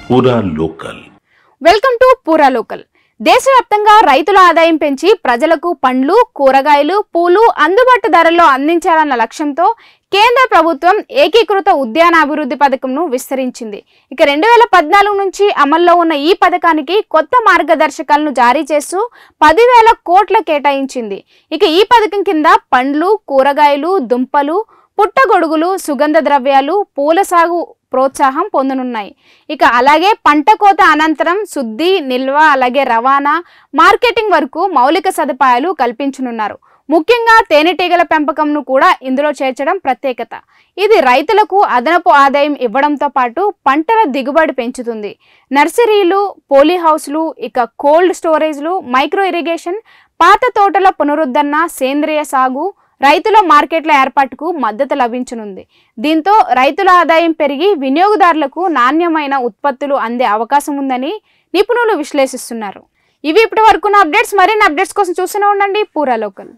పూరా local. Welcome to పూరా local. దేశవ్యాప్తంగా రైతుల ఆదాయం పెంచి ప్రజలకు పండ్లు, కూరగాయలు, పూలు అందుబాటు ధరల్లో అందించాలన్న లక్ష్యంతో కేంద్ర ప్రభుత్వం ఏకీకృత ఉద్యాన అభివృద్ధి పథకంను విస్తరించింది. ఇక 2014 నుంచి అమల్లో ఉన్న ఈ పథకానికి కొత్త మార్గదర్శకాలను జారీ చేస్తూ 10,000 కోట్ల కేటాయించింది. ఇక ఈ పథకం కింద పండ్లు, కూరగాయలు, దుంపలు, పుట్టగొడుగులు, సుగంధ ద్రవ్యాలు, పూల సాగు ప్రోత్సాహం పొందనున్నాయి. ఇక అలాగే పంట కోత అనంతరం శుద్ధి, నిల్వ, అలాగే రవాణా, మార్కెటింగ్ వరకు మౌలిక సదుపాయాలు కల్పించనున్నారు. ముఖ్యంగా తేనెటీగల పెంపకంను కూడా ఇందులో చేర్చడం ప్రత్యేకత. ఇది రైతులకు అదనపు ఆదాయం ఇవ్వడంతో పాటు పంటల దిగుబడి పెంచుతుంది. నర్సరీలు, పోలీ హౌస్లు, ఇక కోల్డ్ స్టోరేజ్లు, మైక్రో ఇరిగేషన్, పాత తోటల పునరుద్ధరణ, సేంద్రియ సాగు, రైతుల మార్కెట్ల ఏర్పాటుకు మద్దతు లభించనుంది. దీంతో రైతుల ఆదాయం పెరిగి వినియోగదారులకు నాణ్యమైన ఉత్పత్తులు అందే అవకాశం ఉందని నిపుణులు విశ్లేషిస్తున్నారు. ఇవి ఇప్పటి వరకు అప్డేట్స్. మరిన్ని అప్డేట్స్ కోసం చూస్తూనే ఉండండి పూరా లోకల్.